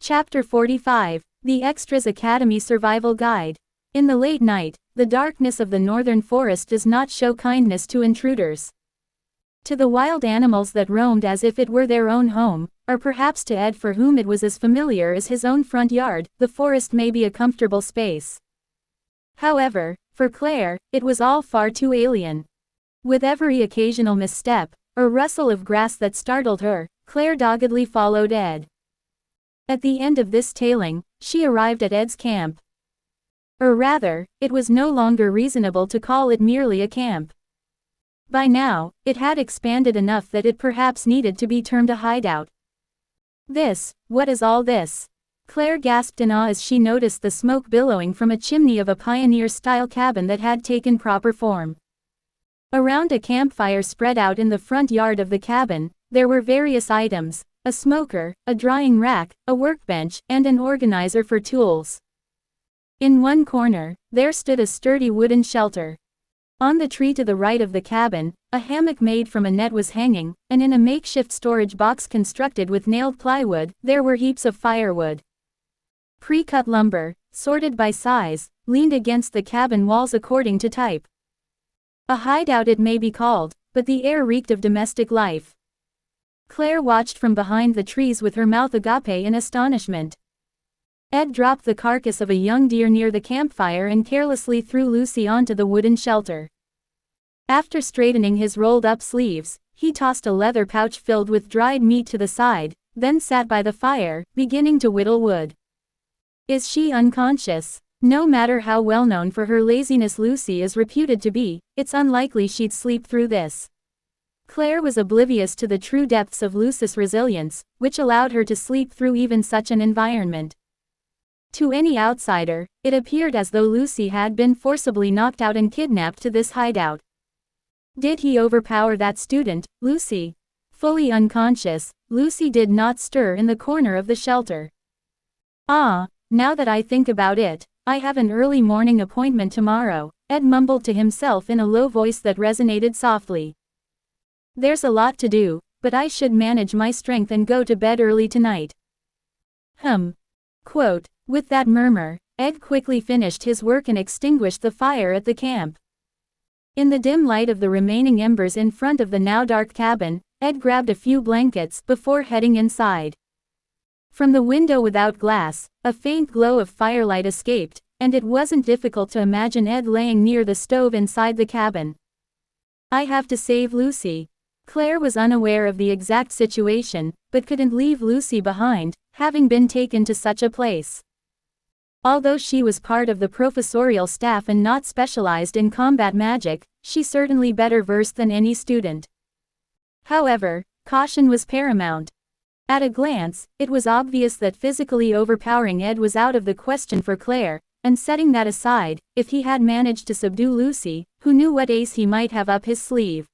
Chapter 45, The Extras Academy Survival Guide. In the late night, the darkness of the northern forest does not show kindness to intruders. To the wild animals that roamed as if it were their own home, or perhaps to Ed for whom it was as familiar as his own front yard, the forest may be a comfortable space. However, for Claire, it was all far too alien. With every occasional misstep, or rustle of grass that startled her, Claire doggedly followed Ed. At the end of this tailing, she arrived at Ed's camp. Or rather, it was no longer reasonable to call it merely a camp. By now, it had expanded enough that it perhaps needed to be termed a hideout. What is all this? Claire gasped in awe as she noticed the smoke billowing from a chimney of a pioneer-style cabin that had taken proper form. Around a campfire spread out in the front yard of the cabin, there were various items: a smoker, a drying rack, a workbench, and an organizer for tools. In one corner, there stood a sturdy wooden shelter. On the tree to the right of the cabin, a hammock made from a net was hanging, and in a makeshift storage box constructed with nailed plywood, there were heaps of firewood. Pre-cut lumber, sorted by size, leaned against the cabin walls according to type. A hideout it may be called, but the air reeked of domestic life. Claire watched from behind the trees with her mouth agape in astonishment. Ed dropped the carcass of a young deer near the campfire and carelessly threw Lucy onto the wooden shelter. After straightening his rolled-up sleeves, he tossed a leather pouch filled with dried meat to the side, then sat by the fire, beginning to whittle wood. Is she unconscious? No matter how well known for her laziness Lucy is reputed to be, it's unlikely she'd sleep through this. Claire was oblivious to the true depths of Lucy's resilience, which allowed her to sleep through even such an environment. To any outsider, it appeared as though Lucy had been forcibly knocked out and kidnapped to this hideout. Did he overpower that student, Lucy? Fully unconscious, Lucy did not stir in the corner of the shelter. Now that I think about it, I have an early morning appointment tomorrow, Ed mumbled to himself in a low voice that resonated softly. There's a lot to do, but I should manage my strength and go to bed early tonight. Quote, with that murmur, Ed quickly finished his work and extinguished the fire at the camp. In the dim light of the remaining embers in front of the now dark cabin, Ed grabbed a few blankets before heading inside. From the window without glass, a faint glow of firelight escaped, and it wasn't difficult to imagine Ed laying near the stove inside the cabin. I have to save Lucy. Claire was unaware of the exact situation, but couldn't leave Lucy behind, having been taken to such a place. Although she was part of the professorial staff and not specialized in combat magic, she certainly better versed than any student. However, caution was paramount. At a glance, it was obvious that physically overpowering Ed was out of the question for Claire, and setting that aside, if he had managed to subdue Lucy, who knew what ace he might have up his sleeve?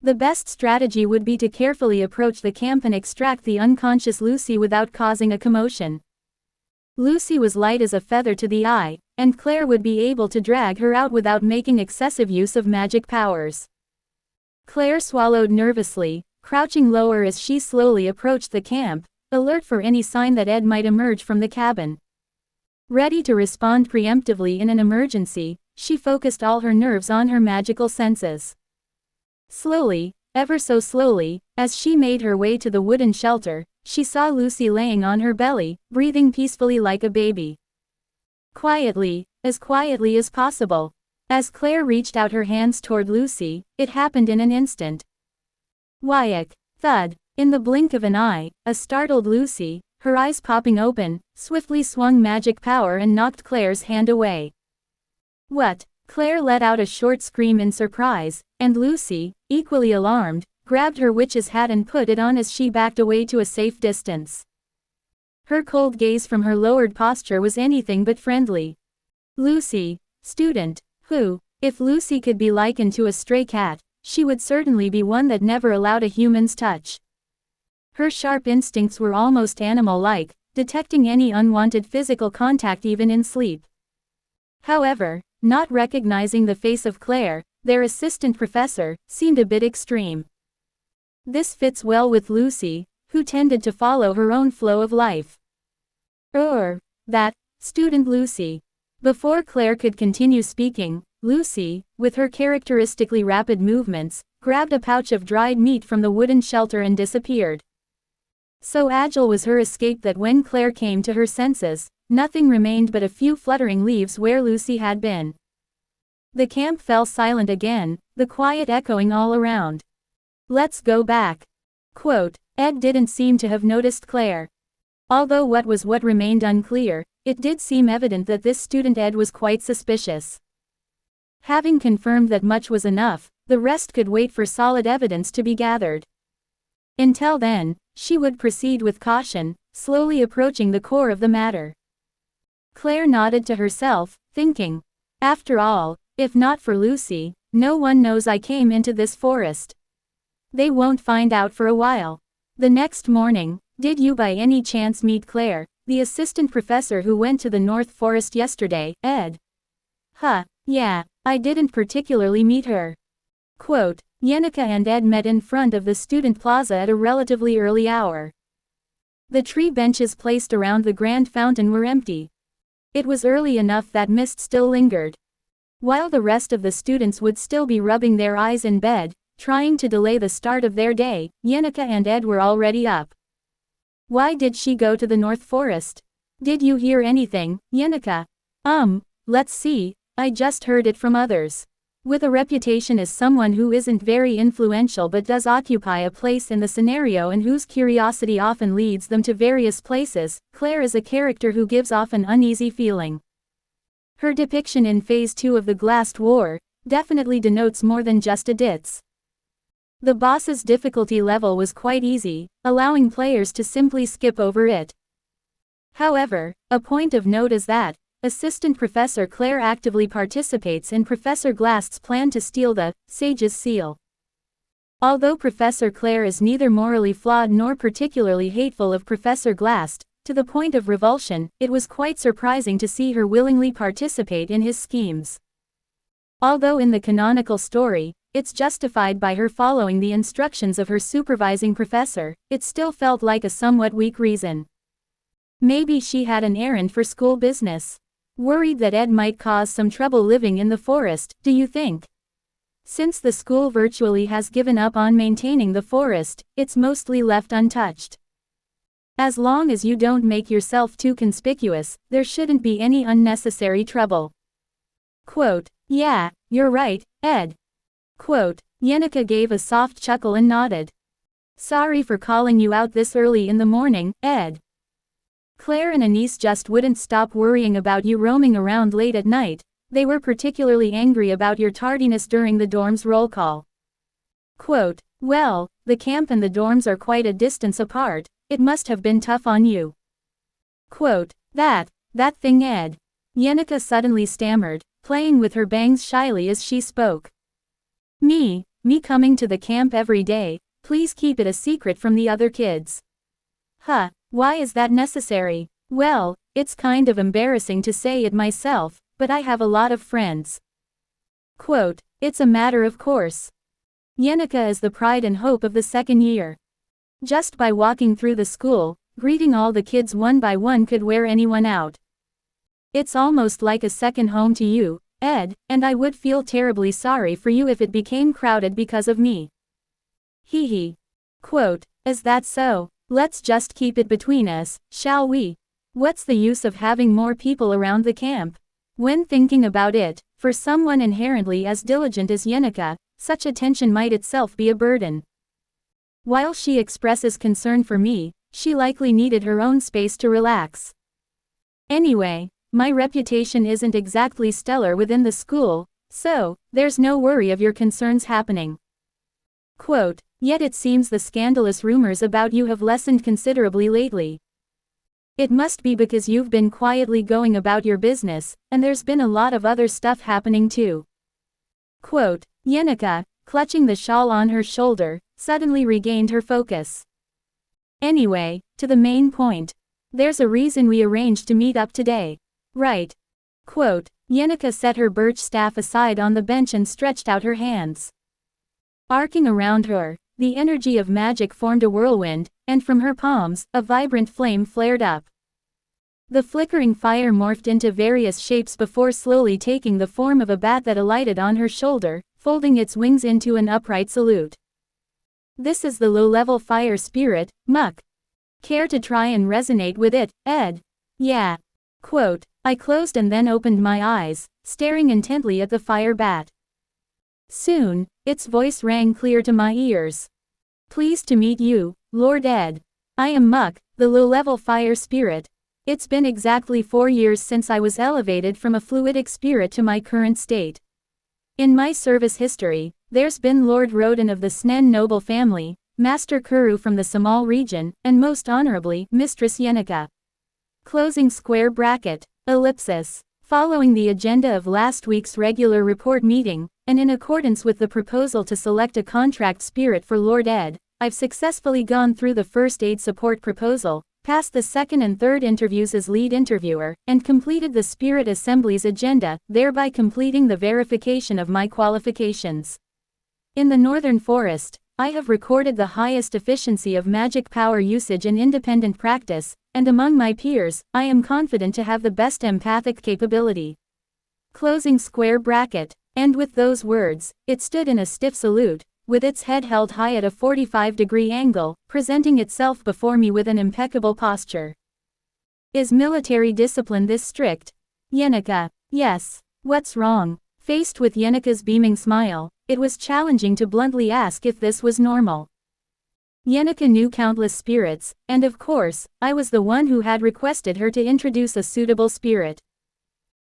The best strategy would be to carefully approach the camp and extract the unconscious Lucy without causing a commotion. Lucy was light as a feather to the eye, and Claire would be able to drag her out without making excessive use of magic powers. Claire swallowed nervously, crouching lower as she slowly approached the camp, alert for any sign that Ed might emerge from the cabin. Ready to respond preemptively in an emergency, she focused all her nerves on her magical senses. Slowly, ever so slowly, as she made her way to the wooden shelter, she saw Lucy laying on her belly, breathing peacefully like a baby. Quietly as possible. As Claire reached out her hands toward Lucy, it happened in an instant. Whack! Thud! In the blink of an eye, a startled Lucy, her eyes popping open, swiftly swung magic power and knocked Claire's hand away. What? Claire let out a short scream in surprise, and Lucy, equally alarmed, grabbed her witch's hat and put it on as she backed away to a safe distance. Her cold gaze from her lowered posture was anything but friendly. Lucy, student, who, if Lucy could be likened to a stray cat, she would certainly be one that never allowed a human's touch. Her sharp instincts were almost animal-like, detecting any unwanted physical contact even in sleep. However, not recognizing the face of Claire, their assistant professor, seemed a bit extreme. This fits well with Lucy, who tended to follow her own flow of life. That, student Lucy. Before Claire could continue speaking, Lucy, with her characteristically rapid movements, grabbed a pouch of dried meat from the wooden shelter and disappeared. So agile was her escape that when Claire came to her senses, nothing remained but a few fluttering leaves where Lucy had been. The camp fell silent again, the quiet echoing all around. "Let's go back." Quote, Ed didn't seem to have noticed Claire. Although what remained unclear, it did seem evident that this student Ed was quite suspicious. Having confirmed that much was enough, the rest could wait for solid evidence to be gathered. Until then, she would proceed with caution, slowly approaching the core of the matter. Claire nodded to herself, thinking, after all, if not for Lucy, no one knows I came into this forest. They won't find out for a while. The next morning, did you by any chance meet Claire, the assistant professor who went to the North Forest yesterday, Ed? Yeah, I didn't particularly meet her. Quote, Yenneker and Ed met in front of the student plaza at a relatively early hour. The tree benches placed around the grand fountain were empty. It was early enough that mist still lingered. While the rest of the students would still be rubbing their eyes in bed, trying to delay the start of their day, Yenneker and Ed were already up. Why did she go to the North Forest? Did you hear anything, Yenneker? Let's see, I just heard it from others. With a reputation as someone who isn't very influential but does occupy a place in the scenario and whose curiosity often leads them to various places, Claire is a character who gives off an uneasy feeling. Her depiction in Phase 2 of the Glassed War definitely denotes more than just a ditz. The boss's difficulty level was quite easy, allowing players to simply skip over it. However, a point of note is that, Assistant Professor Claire actively participates in Professor Glast's plan to steal the Sage's Seal. Although Professor Claire is neither morally flawed nor particularly hateful of Professor Glast, to the point of revulsion, it was quite surprising to see her willingly participate in his schemes. Although in the canonical story, it's justified by her following the instructions of her supervising professor, it still felt like a somewhat weak reason. Maybe she had an errand for school business. Worried that Ed might cause some trouble living in the forest, do you think? Since the school virtually has given up on maintaining the forest, it's mostly left untouched. As long as you don't make yourself too conspicuous, there shouldn't be any unnecessary trouble. Quote, yeah, you're right, Ed. Quote, Yenneker gave a soft chuckle and nodded. Sorry for calling you out this early in the morning, Ed. Claire and Anise just wouldn't stop worrying about you roaming around late at night. They were particularly angry about your tardiness during the dorm's roll call. Quote, well, the camp and the dorms are quite a distance apart, it must have been tough on you. Quote, that thing Ed. Yenneker suddenly stammered, playing with her bangs shyly as she spoke. Me coming to the camp every day, please keep it a secret from the other kids. Why is that necessary? Well, it's kind of embarrassing to say it myself, but I have a lot of friends. Quote, it's a matter of course. Yenneker is the pride and hope of the second year. Just by walking through the school, greeting all the kids one by one could wear anyone out. It's almost like a second home to you, Ed, and I would feel terribly sorry for you if it became crowded because of me. Hee hee. Quote, is that so? Let's just keep it between us, shall we? What's the use of having more people around the camp? When thinking about it, for someone inherently as diligent as Yenneker, such attention might itself be a burden. While she expresses concern for me, she likely needed her own space to relax. Anyway, my reputation isn't exactly stellar within the school, so there's no worry of your concerns happening. Quote, yet it seems the scandalous rumors about you have lessened considerably lately. It must be because you've been quietly going about your business, and there's been a lot of other stuff happening too. Quote, Yenneker, clutching the shawl on her shoulder, suddenly regained her focus. Anyway, to the main point. There's a reason we arranged to meet up today. Right. Quote, Yenneker set her birch staff aside on the bench and stretched out her hands. Arcing around her, the energy of magic formed a whirlwind, and from her palms, a vibrant flame flared up. The flickering fire morphed into various shapes before slowly taking the form of a bat that alighted on her shoulder, folding its wings into an upright salute. This is the low-level fire spirit, Muck. Care to try and resonate with it, Ed? Yeah. Quote, I closed and then opened my eyes, staring intently at the fire bat. Soon, its voice rang clear to my ears. Pleased to meet you, Lord Ed. I am Muck, the low-level fire spirit. It's been exactly 4 years since I was elevated from a fluidic spirit to my current state. In my service history, there's been Lord Roden of the Snen noble family, Master Kuru from the Samal region, and most honorably, Mistress Yenica. Closing square bracket, ellipsis. Following the agenda of last week's regular report meeting, and in accordance with the proposal to select a contract spirit for Lord Ed, I've successfully gone through the first aid support proposal, passed the second and third interviews as lead interviewer, and completed the Spirit Assembly's agenda, thereby completing the verification of my qualifications. In the Northern Forest, I have recorded the highest efficiency of magic power usage and independent practice, and among my peers, I am confident to have the best empathic capability. Closing square bracket. And with those words, it stood in a stiff salute, with its head held high at a 45-degree angle, presenting itself before me with an impeccable posture. Is military discipline this strict? Yenica. Yes. What's wrong? Faced with Yenica's beaming smile, it was challenging to bluntly ask if this was normal. Yenica knew countless spirits, and of course, I was the one who had requested her to introduce a suitable spirit.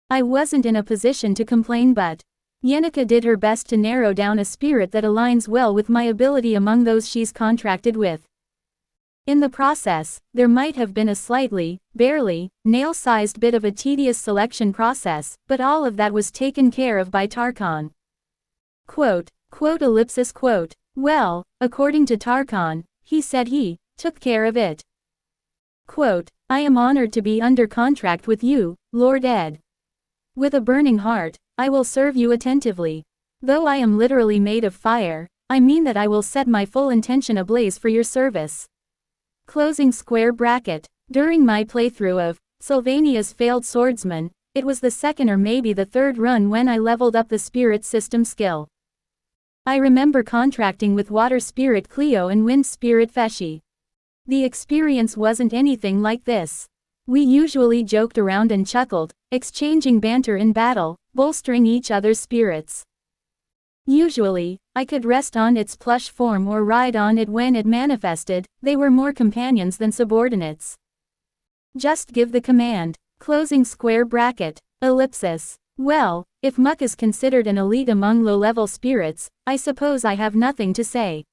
I wasn't in a position to complain, but Yenica did her best to narrow down a spirit that aligns well with my ability among those she's contracted with. In the process, there might have been a slightly, barely, nail-sized bit of a tedious selection process, but all of that was taken care of by Tarkhan. Quote, ellipsis quote, well, according to Tarkhan, he said he took care of it. Quote, I am honored to be under contract with you, Lord Ed. With a burning heart, I will serve you attentively. Though I am literally made of fire, I mean that I will set my full intention ablaze for your service. Closing square bracket. During my playthrough of Sylvania's Failed Swordsman, it was the second or maybe the third run when I leveled up the spirit system skill. I remember contracting with Water Spirit Cleo and Wind Spirit Feshi. The experience wasn't anything like this. We usually joked around and chuckled, exchanging banter in battle, bolstering each other's spirits. Usually, I could rest on its plush form or ride on it when it manifested. They were more companions than subordinates. Just give the command. Closing square bracket, ellipsis. Well, if Muck is considered an elite among low-level spirits, I suppose I have nothing to say.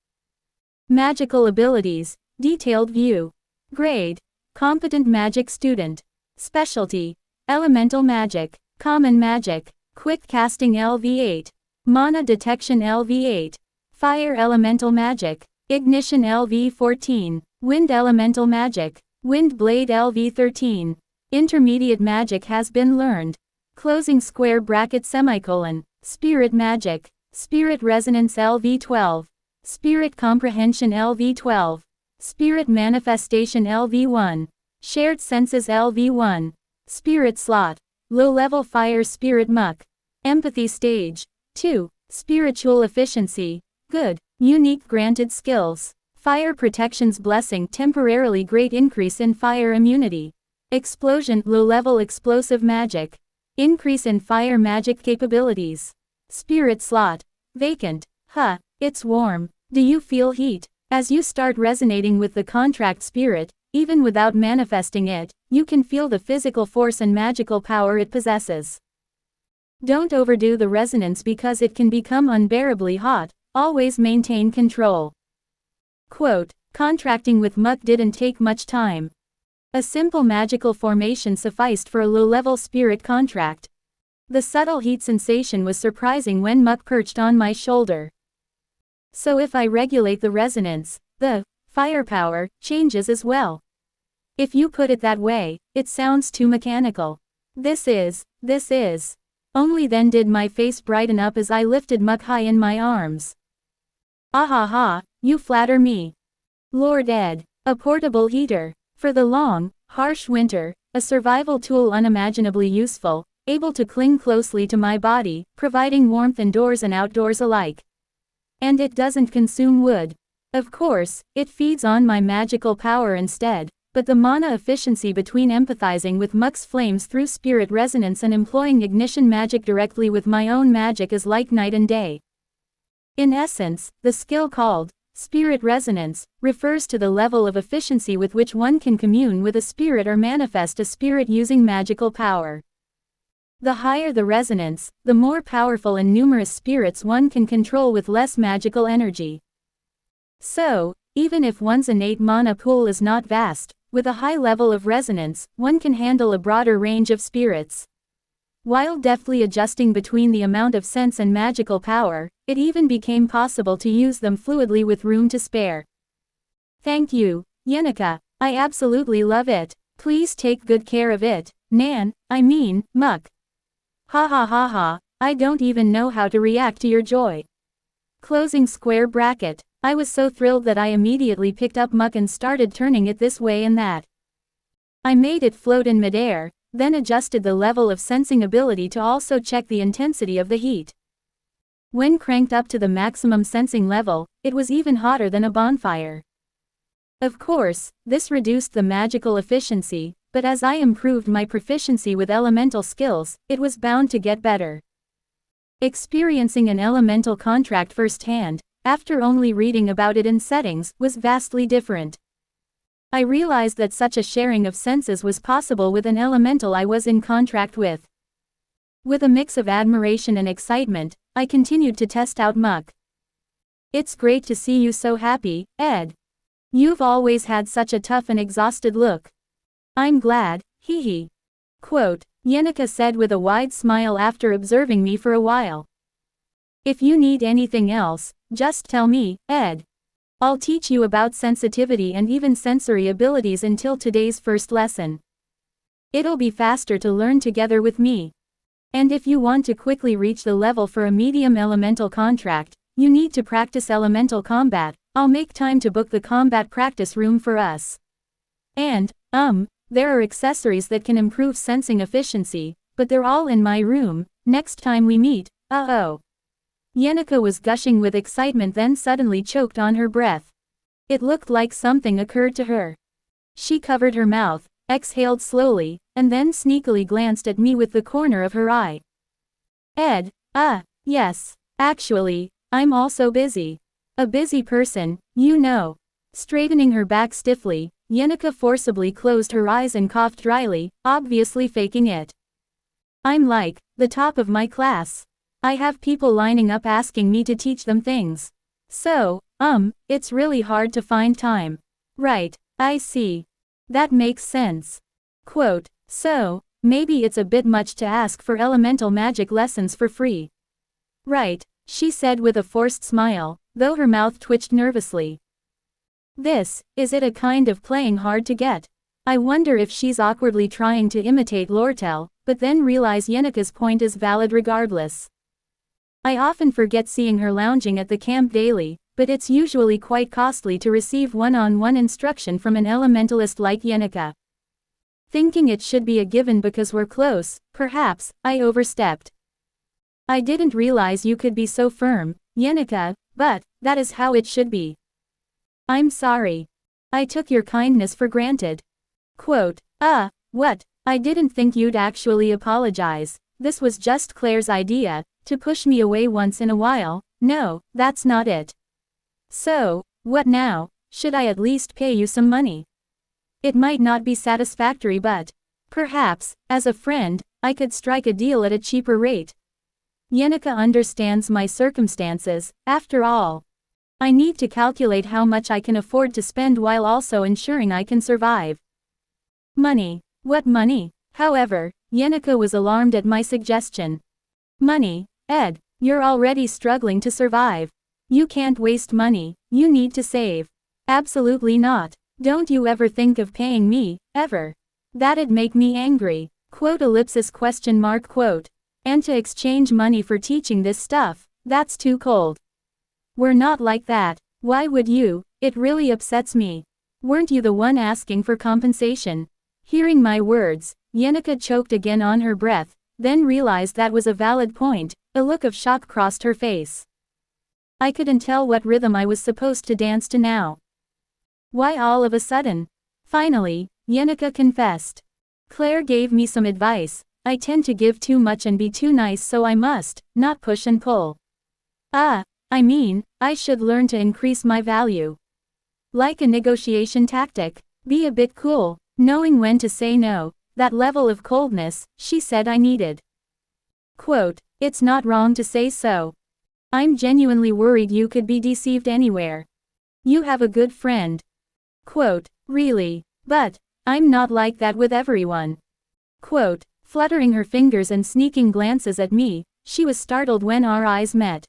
Magical abilities, detailed view. Grade, competent magic student. Specialty, elemental magic, common magic, quick casting LV8. Mana detection LV8. Fire elemental magic. Ignition LV14. Wind elemental magic. Wind blade LV13. Intermediate magic has been learned. Closing square bracket semicolon. Spirit magic. Spirit resonance LV12. Spirit comprehension LV12. Spirit manifestation LV1. Shared senses LV1. Spirit slot. Low-level fire spirit Muck. Empathy stage. 2. Spiritual efficiency. Good. Unique granted skills. Fire protection's blessing temporarily great increase in fire immunity. Explosion low-level explosive magic. Increase in fire magic capabilities. Spirit slot. Vacant. Huh, it's warm. Do you feel heat? As you start resonating with the contract spirit, even without manifesting it, you can feel the physical force and magical power it possesses. Don't overdo the resonance because it can become unbearably hot. Always maintain control. Quote, contracting with Muck didn't take much time. A simple magical formation sufficed for a low-level spirit contract. The subtle heat sensation was surprising when Muck perched on my shoulder. So if I regulate the resonance, the firepower changes as well. If you put it that way, it sounds too mechanical. This is. Only then did my face brighten up as I lifted Muck high in my arms. Ah, you flatter me. Lord Ed, a portable heater. For the long, harsh winter, a survival tool unimaginably useful, able to cling closely to my body, providing warmth indoors and outdoors alike. And it doesn't consume wood. Of course, it feeds on my magical power instead, but the mana efficiency between empathizing with Muck's flames through spirit resonance and employing ignition magic directly with my own magic is like night and day. In essence, the skill called spirit resonance refers to the level of efficiency with which one can commune with a spirit or manifest a spirit using magical power. The higher the resonance, the more powerful and numerous spirits one can control with less magical energy. So, even if one's innate mana pool is not vast, with a high level of resonance, one can handle a broader range of spirits. While deftly adjusting between the amount of sense and magical power, it even became possible to use them fluidly with room to spare. Thank you, Yenika. I absolutely love it. Please take good care of it, Muck. Ha ha ha ha, I don't even know how to react to your joy. Closing square bracket. I was so thrilled that I immediately picked up Muck and started turning it this way and that. I made it float in midair, then adjusted the level of sensing ability to also check the intensity of the heat. When cranked up to the maximum sensing level, it was even hotter than a bonfire. Of course, this reduced the magical efficiency, but as I improved my proficiency with elemental skills, it was bound to get better. Experiencing an elemental contract firsthand, after only reading about it in settings, was vastly different. I realized that such a sharing of senses was possible with an elemental I was in contract with. With a mix of admiration and excitement, I continued to test out Muck. It's great to see you so happy, Ed. You've always had such a tough and exhausted look. I'm glad, hee hee. Quote, Yenika said with a wide smile after observing me for a while. If you need anything else, just tell me, Ed. I'll teach you about sensitivity and even sensory abilities until today's first lesson. It'll be faster to learn together with me. And if you want to quickly reach the level for a medium elemental contract, you need to practice elemental combat. I'll make time to book the combat practice room for us. And, there are accessories that can improve sensing efficiency, but they're all in my room, next time we meet, Yenika was gushing with excitement, then suddenly choked on her breath. It looked like something occurred to her. She covered her mouth, exhaled slowly, and then sneakily glanced at me with the corner of her eye. Ed, yes, actually, I'm also busy. A busy person, you know. Straightening her back stiffly, Yenika forcibly closed her eyes and coughed dryly, obviously faking it. I'm like the top of my class. I have people lining up asking me to teach them things. So, it's really hard to find time. Right, I see. That makes sense. Quote, so, maybe it's a bit much to ask for elemental magic lessons for free. Right, she said with a forced smile, though her mouth twitched nervously. Is it a kind of playing hard to get? I wonder if she's awkwardly trying to imitate Lortel, but then realize Yenika's point is valid regardless. I often forget seeing her lounging at the camp daily, but it's usually quite costly to receive one-on-one instruction from an elementalist like Yenika. Thinking it should be a given because we're close, perhaps, I overstepped. I didn't realize you could be so firm, Yenika, but that is how it should be. I'm sorry. I took your kindness for granted. Quote, what? I didn't think you'd actually apologize. This was just Claire's idea, to push me away once in a while. No, that's not it. So, what now? Should I at least pay you some money? It might not be satisfactory, but perhaps, as a friend, I could strike a deal at a cheaper rate. Yenika understands my circumstances, after all. I need to calculate how much I can afford to spend while also ensuring I can survive. Money. What money? However, Yenika was alarmed at my suggestion. Money, Ed, you're already struggling to survive. You can't waste money, you need to save. Absolutely not. Don't you ever think of paying me, ever. That'd make me angry. Quote ellipsis question mark quote. And to exchange money for teaching this stuff, that's too cold. We're not like that. Why would you? It really upsets me. Weren't you the one asking for compensation? Hearing my words, Yenica choked again on her breath, then realized that was a valid point. A look of shock crossed her face. I couldn't tell what rhythm I was supposed to dance to now. Why all of a sudden? Finally, Yenica confessed. Claire gave me some advice. I tend to give too much and be too nice, so I must not push and pull. I mean, I should learn to increase my value. Like a negotiation tactic, be a bit cool, knowing when to say no. That level of coldness, she said I needed. Quote, it's not wrong to say so. I'm genuinely worried you could be deceived anywhere. You have a good friend. Quote, really, but I'm not like that with everyone. Quote, fluttering her fingers and sneaking glances at me, she was startled when our eyes met.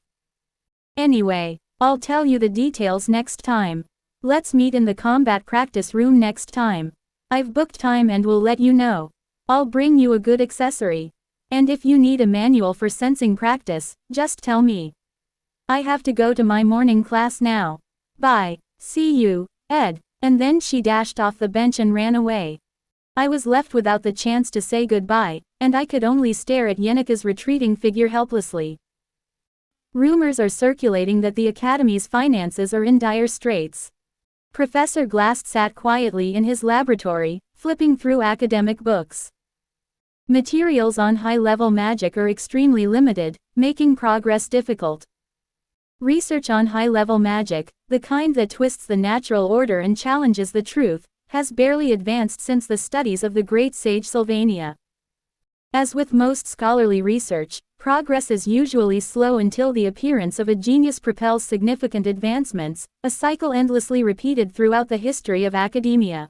Anyway, I'll tell you the details next time. Let's meet in the combat practice room next time. I've booked time and will let you know. I'll bring you a good accessory. And if you need a manual for sensing practice, just tell me. I have to go to my morning class now. Bye. See you, Ed. And then she dashed off the bench and ran away. I was left without the chance to say goodbye, and I could only stare at Yenica's retreating figure helplessly. Rumors are circulating that the Academy's finances are in dire straits. Professor Glass sat quietly in his laboratory, flipping through academic books. Materials on high-level magic are extremely limited, making progress difficult. Research on high-level magic, the kind that twists the natural order and challenges the truth, has barely advanced since the studies of the great sage Sylvania. As with most scholarly research, progress is usually slow until the appearance of a genius propels significant advancements, a cycle endlessly repeated throughout the history of academia.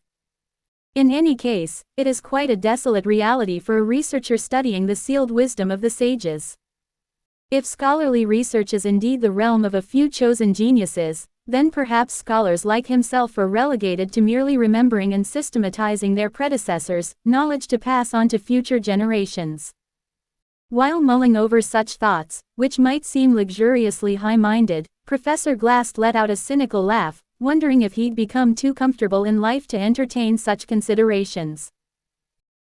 In any case, it is quite a desolate reality for a researcher studying the sealed wisdom of the sages. If scholarly research is indeed the realm of a few chosen geniuses, then perhaps scholars like himself are relegated to merely remembering and systematizing their predecessors' knowledge to pass on to future generations. While mulling over such thoughts, which might seem luxuriously high-minded, Professor Glass let out a cynical laugh, wondering if he'd become too comfortable in life to entertain such considerations.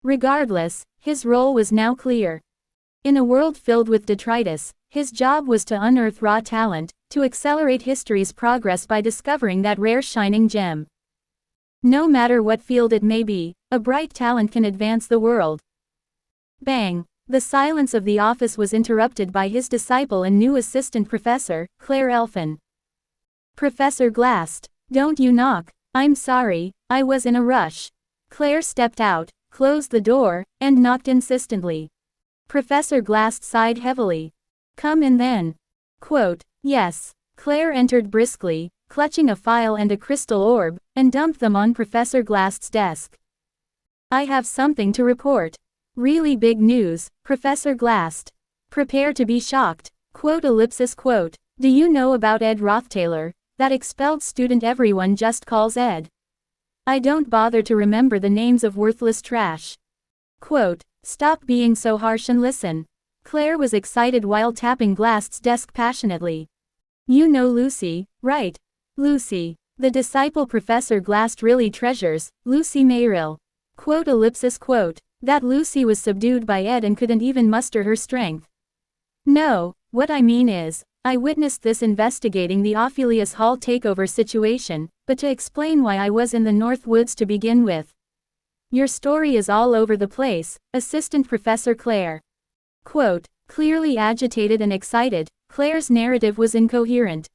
Regardless, his role was now clear. In a world filled with detritus, his job was to unearth raw talent, to accelerate history's progress by discovering that rare shining gem. No matter what field it may be, a bright talent can advance the world. Bang! The silence of the office was interrupted by his disciple and new assistant professor, Claire Elfin. Professor Glass, don't you knock. I'm sorry, I was in a rush. Claire stepped out, closed the door, and knocked insistently. Professor Glass sighed heavily. Come in then. Quote, yes. Claire entered briskly, clutching a file and a crystal orb, and dumped them on Professor Glass's desk. I have something to report. Really big news, Professor Glass. Prepare to be shocked. Quote. Do you know about Ed Rothstaylor, that expelled student everyone just calls Ed? I don't bother to remember the names of worthless trash. Quote. Stop being so harsh and listen. Claire was excited while tapping Glass's desk passionately. You know Lucy, right? Lucy. The disciple Professor Glass really treasures, Lucy Mayrill. Quote. That Lucy was subdued by Ed and couldn't even muster her strength. No, what I mean is, I witnessed this investigating the Ophelius Hall takeover situation, but to explain why I was in the North Woods to begin with. Your story is all over the place, Assistant Professor Claire. Quote, clearly agitated and excited, Claire's narrative was incoherent.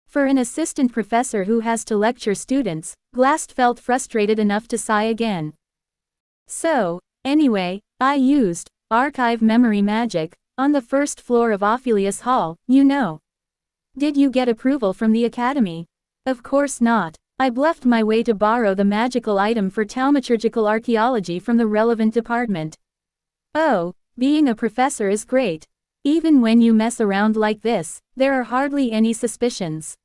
For an assistant professor who has to lecture students, Glass felt frustrated enough to sigh again. So, anyway, I used archive memory magic on the first floor of Ophelius Hall, you know. Did you get approval from the Academy? Of course not. I bluffed my way to borrow the magical item for thaumaturgical archaeology from the relevant department. Oh, being a professor is great. Even when you mess around like this, there are hardly any suspicions.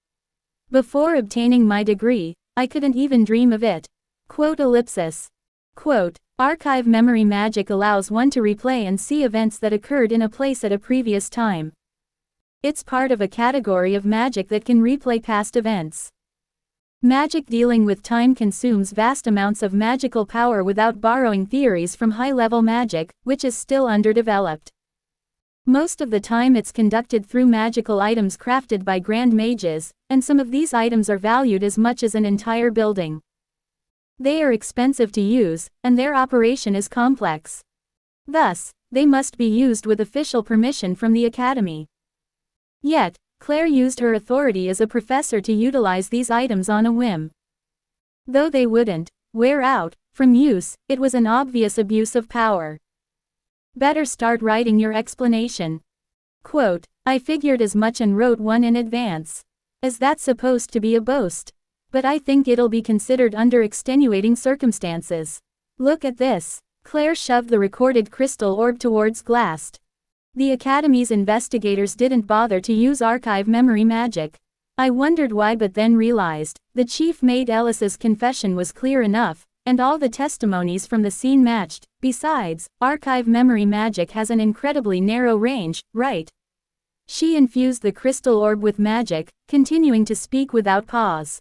Before obtaining my degree, I couldn't even dream of it. Quote. Quote, archive memory magic allows one to replay and see events that occurred in a place at a previous time. It's part of a category of magic that can replay past events. Magic dealing with time consumes vast amounts of magical power without borrowing theories from high-level magic, which is still underdeveloped. Most of the time it's conducted through magical items crafted by grand mages, and some of these items are valued as much as an entire building. They are expensive to use, and their operation is complex. Thus, they must be used with official permission from the Academy. Yet, Claire used her authority as a professor to utilize these items on a whim. Though they wouldn't wear out from use, it was an obvious abuse of power. Better start writing your explanation. Quote, I figured as much and wrote one in advance. Is that supposed to be a boast? But I think it'll be considered under extenuating circumstances. Look at this. Claire shoved the recorded crystal orb towards Glast. The Academy's investigators didn't bother to use archive memory magic. I wondered why, but then realized, the chief maid Ellis's confession was clear enough, and all the testimonies from the scene matched. Besides, archive memory magic has an incredibly narrow range, right? She infused the crystal orb with magic, continuing to speak without pause.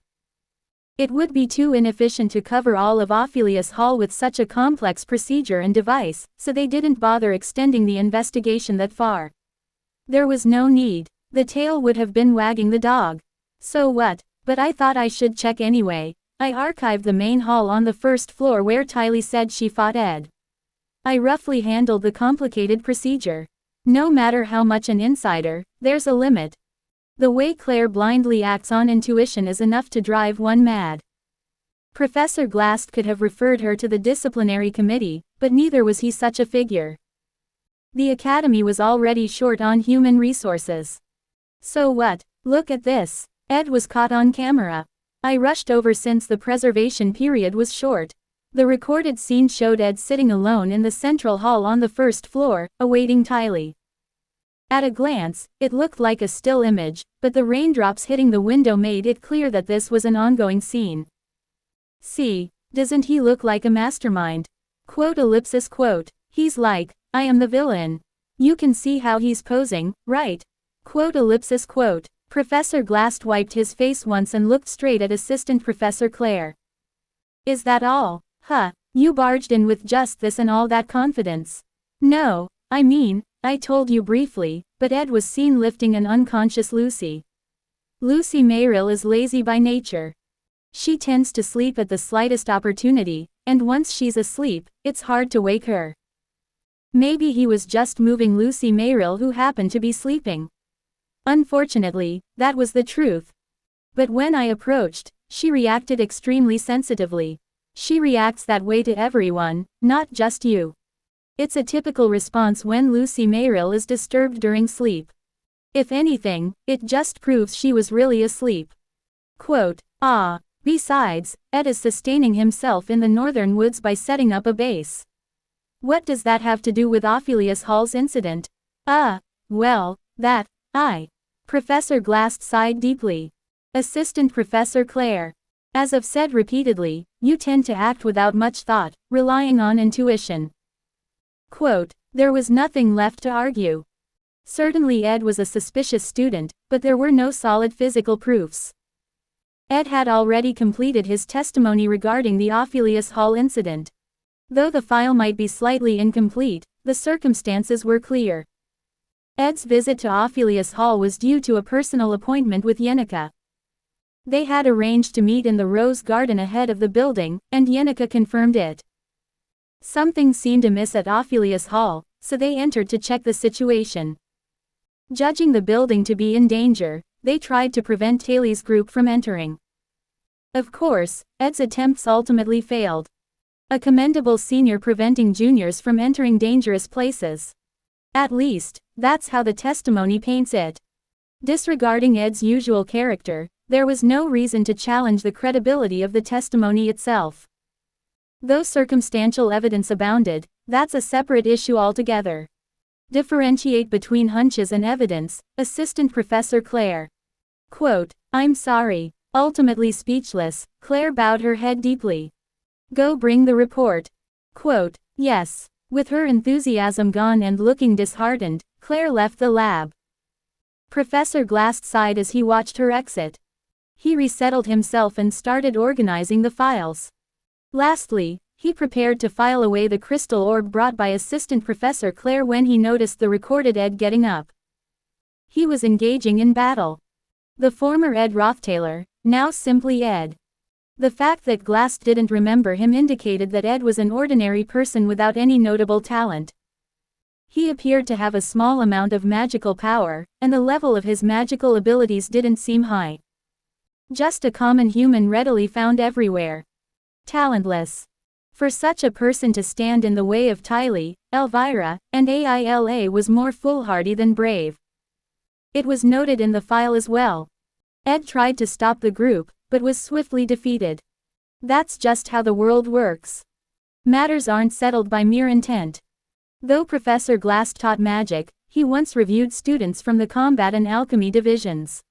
It would be too inefficient to cover all of Ophelius Hall with such a complex procedure and device, so they didn't bother extending the investigation that far. There was no need. The tail would have been wagging the dog. So what? But I thought I should check anyway. I archived the main hall on the first floor where Tylee said she fought Ed. I roughly handled the complicated procedure. No matter how much an insider, there's a limit. The way Claire blindly acts on intuition is enough to drive one mad. Professor Glast could have referred her to the disciplinary committee, but neither was he such a figure. The Academy was already short on human resources. So what? Look at this. Ed was caught on camera. I rushed over since the preservation period was short. The recorded scene showed Ed sitting alone in the central hall on the first floor, awaiting Tylee. At a glance, it looked like a still image, but the raindrops hitting the window made it clear that this was an ongoing scene. See, doesn't he look like a mastermind? Quote. He's like, I am the villain. You can see how he's posing, right? Quote. Professor Glast wiped his face once and looked straight at Assistant Professor Claire. Is that all? Huh, you barged in with just this and all that confidence. No, I mean, I told you briefly, but Ed was seen lifting an unconscious Lucy. Lucy Mayrill is lazy by nature. She tends to sleep at the slightest opportunity, and once she's asleep, it's hard to wake her. Maybe he was just moving Lucy Mayrill, who happened to be sleeping. Unfortunately, that was the truth. But when I approached, she reacted extremely sensitively. She reacts that way to everyone, not just you. It's a typical response when Lucy Mayrill is disturbed during sleep. If anything, it just proves she was really asleep. Quote, besides, Ed is sustaining himself in the northern woods by setting up a base. What does that have to do with Ophelius Hall's incident? Well, that, Professor Glast sighed deeply. Assistant Professor Claire. As I've said repeatedly, you tend to act without much thought, relying on intuition. Quote, there was nothing left to argue. Certainly Ed was a suspicious student, but there were no solid physical proofs. Ed had already completed his testimony regarding the Ophelius Hall incident. Though the file might be slightly incomplete, the circumstances were clear. Ed's visit to Ophelius Hall was due to a personal appointment with Yenneca. They had arranged to meet in the Rose Garden ahead of the building, and Yenneca confirmed it. Something seemed amiss at Ophelius Hall, so they entered to check the situation. Judging the building to be in danger, they tried to prevent Taylor's group from entering. Of course, Ed's attempts ultimately failed. A commendable senior preventing juniors from entering dangerous places. At least, that's how the testimony paints it. Disregarding Ed's usual character, there was no reason to challenge the credibility of the testimony itself. Though circumstantial evidence abounded, that's a separate issue altogether. Differentiate between hunches and evidence, Assistant Professor Claire. Quote, I'm sorry. Ultimately speechless, Claire bowed her head deeply. Go bring the report. Quote, yes. With her enthusiasm gone and looking disheartened, Claire left the lab. Professor Glast sighed as he watched her exit. He resettled himself and started organizing the files. Lastly, he prepared to file away the crystal orb brought by Assistant Professor Claire when he noticed the recorded Ed getting up. He was engaging in battle. The former Ed Rothstaylor, now simply Ed. The fact that Glass didn't remember him indicated that Ed was an ordinary person without any notable talent. He appeared to have a small amount of magical power, and the level of his magical abilities didn't seem high. Just a common human readily found everywhere. Talentless. For such a person to stand in the way of Tylee, Elvira, and Aila was more foolhardy than brave. It was noted in the file as well. Ed tried to stop the group, but was swiftly defeated. That's just how the world works. Matters aren't settled by mere intent. Though Professor Glass taught magic, he once reviewed students from the combat and alchemy divisions.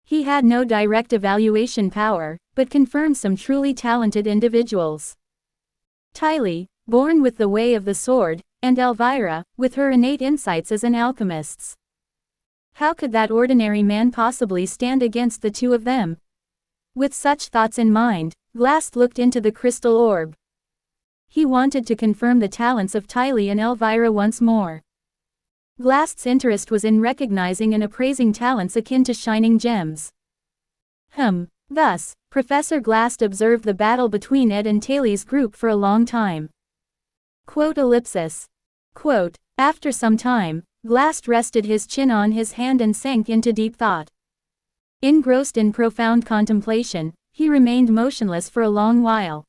He had no direct evaluation power, but confirmed some truly talented individuals. Tylee, born with the way of the sword, and Elvira, with her innate insights as an alchemist. How could that ordinary man possibly stand against the two of them? With such thoughts in mind, Glass looked into the crystal orb. He wanted to confirm the talents of Tylee and Elvira once more. Glass's interest was in recognizing and appraising talents akin to shining gems. Thus, Professor Glass observed the battle between Ed and Tylee's group for a long time. Quote. After some time, Glass rested his chin on his hand and sank into deep thought. Engrossed in profound contemplation, he remained motionless for a long while.